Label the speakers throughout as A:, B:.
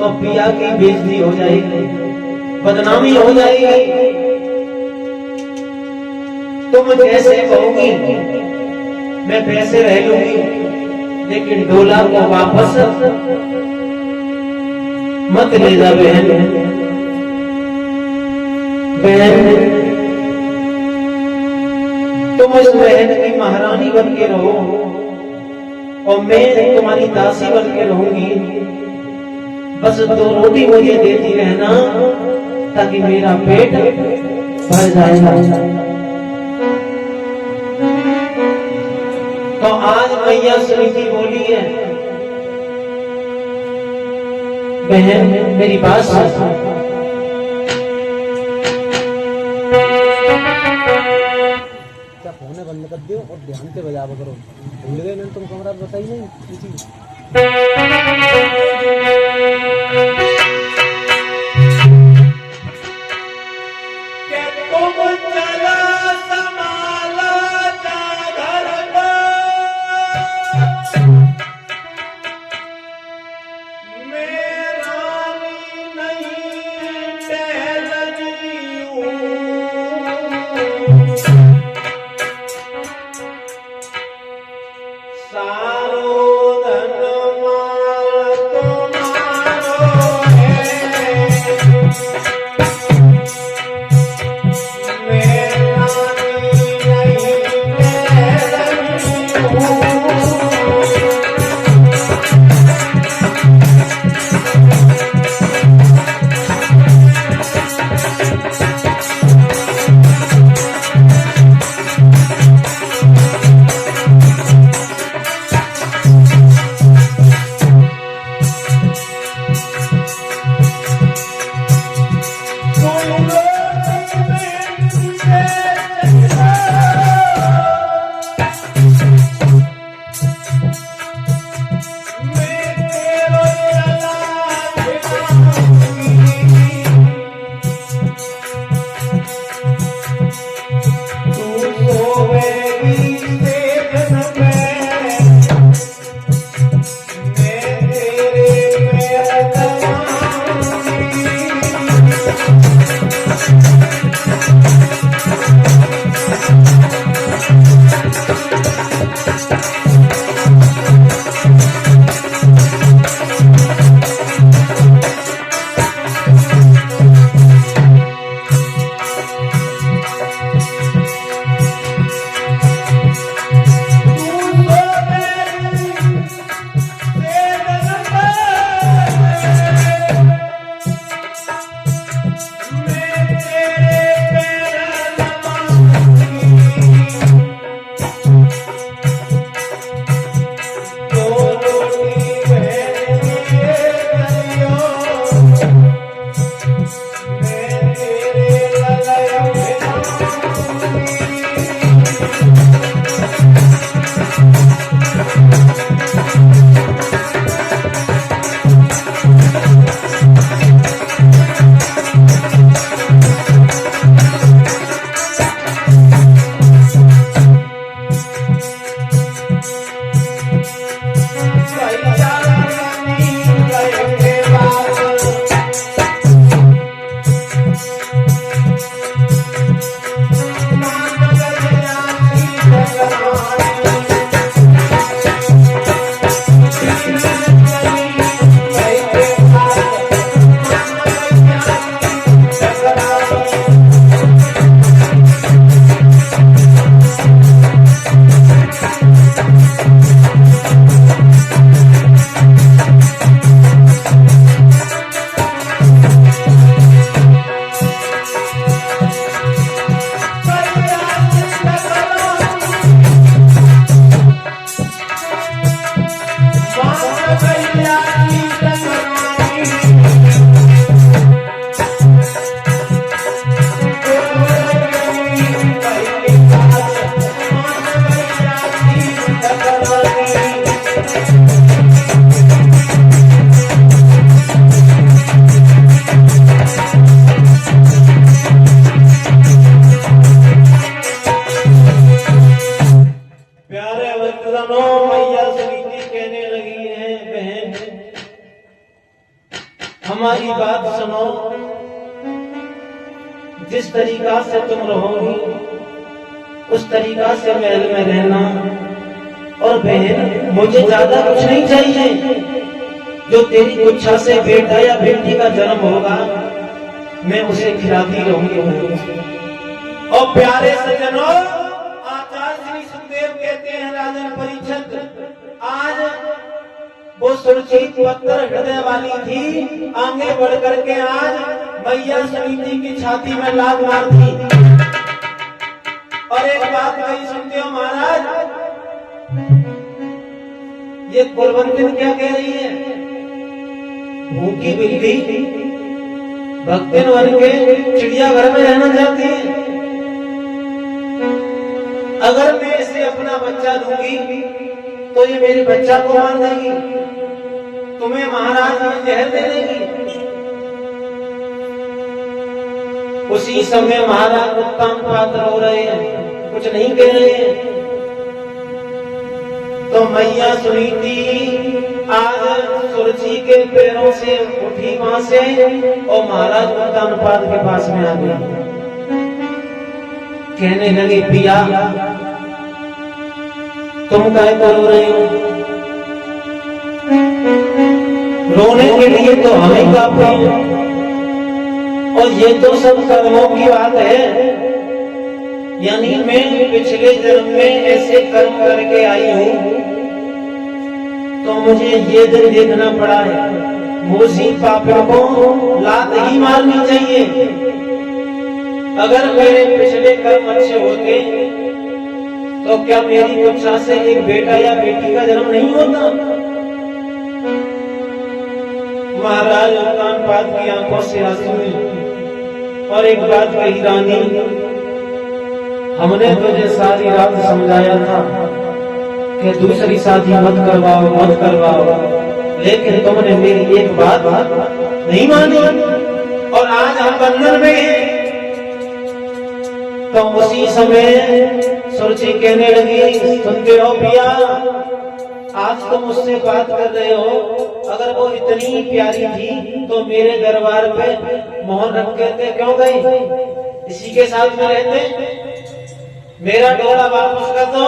A: तो पिया की बेइज्जती हो जाएगी, बदनामी हो जाएगी। तुम जैसे कहोगी मैं पैसे रह लूंगी, लेकिन डोला को वापस मत ले जा बहन। बहन तुम इस बहन की महारानी बन के रहो और मैं तुम्हारी दासी बन के रहूंगी। बस 2 रोटी मुझे देती रहना ताकि मेरा पेट भर जाएगा। तो आज मैया श्री जी बोली है, बहन मेरी बात सुन।
B: फोन बंद कर दियो और ध्यान से बजा करो। भूल गए मैंने तुम कमरा बताई नहीं चीज।
A: हमारी बात सुनो, जिस तरीका से तुम रहोगी उस तरीका से महल में रहना। और बहन, मुझे ज्यादा कुछ नहीं चाहिए, जो तेरी इच्छा से बेटा या बेटी का जन्म होगा मैं उसे खिलाती रहूंगी। और प्यारे सज्जनों, आचार्य श्री सुखदेव कहते हैं राजन परीक्षित, आज वो सुरक्षित पत्थर हृदय वाली थी, आगे बढ़ करके आज मैया सुनीति की छाती में लात मार दी। और एक बात कही सुनते हो महाराज, ये कुलवंतिन क्या कह रही है? भूखी बिल्ली भक्तिन बन के चिड़ियाघर में रहना चाहती है। अगर मैं इसे अपना बच्चा दूंगी तो ये मेरे बच्चा को मार देगी, तुम्हें महाराज में जहर दे देगी। उसी समय महाराज उत्तान पात्र हो रहे हैं, कुछ नहीं कह रहे हैं। तो मैया सुनीति आज सुरजी के पैरों से उठी वहां से और महाराज उत्तानपाद के पास में आ गई। कहने लगे, पिया तुम काहे को रो रहे हो? रोने के लिए तो हमें काफी है, और ये तो सब कर्मों की बात है। यानी मैं पिछले जन्म में ऐसे कर्म करके आई हूं तो मुझे ये दिन देखना पड़ा है। मूसी पापों को लात ही मारनी चाहिए। अगर मेरे पिछले कर्म अच्छे होते तो क्या मेरी इच्छा से एक बेटा या बेटी का जन्म नहीं होता? महाराज उत्तानपाद की आंखों से आंसू और एक बात कही, रानी हमने तुझे सारी रात समझाया था कि दूसरी शादी मत करवाओ मत करवाओ, लेकिन तुमने मेरी एक बात नहीं मानी और आज हम बंधन में हैं। तो उसी समय सुरजी कहने लगी, सुनते हो पिया, आज तुम मुझसे बात कर रहे हो, अगर वो इतनी प्यारी थी तो मेरे दरबार पे मोहर रख के क्यों गई? इसी के साथ में रहते, मेरा डोला वापस कर दो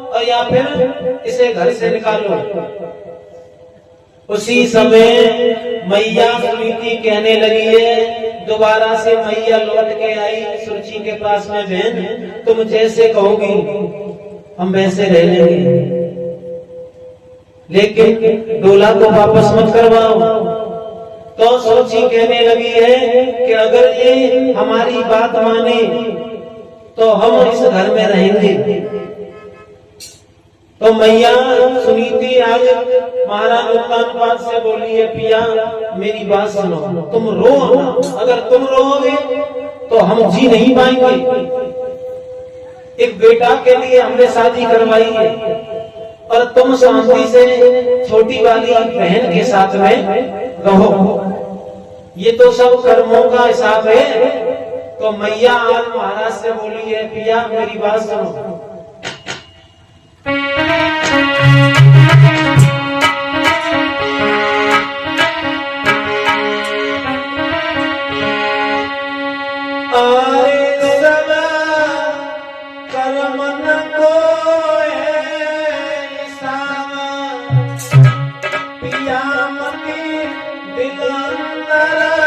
A: और या फिर इसे घर से निकालो। उसी समय मैया सुनीति कहने लगी है, दोबारा से मैया लौट के आई सुरजी के पास में, बहन तुम जैसे कहोगी हम वैसे रह लेंगे, लेकिन डोला को वापस मत करवाओ। तो सुरजी कहने लगी है कि अगर ये हमारी बात माने तो हम इस घर में रहेंगे। तो मैया सुनीति आज महाराज उत्तानपाद से बोली है, पिया मेरी बात सुनो, तुम रो, अगर तुम रोओगे तो हम जी नहीं पाएंगे। एक बेटा के लिए हमने शादी करवाई है और तुम शांति से छोटी वाली बहन के साथ में रहो, ये तो सब कर्मों का हिसाब है। तो मैया आज महाराज से बोली है, पिया मेरी बात सुनो। पिया मती दिल अंदर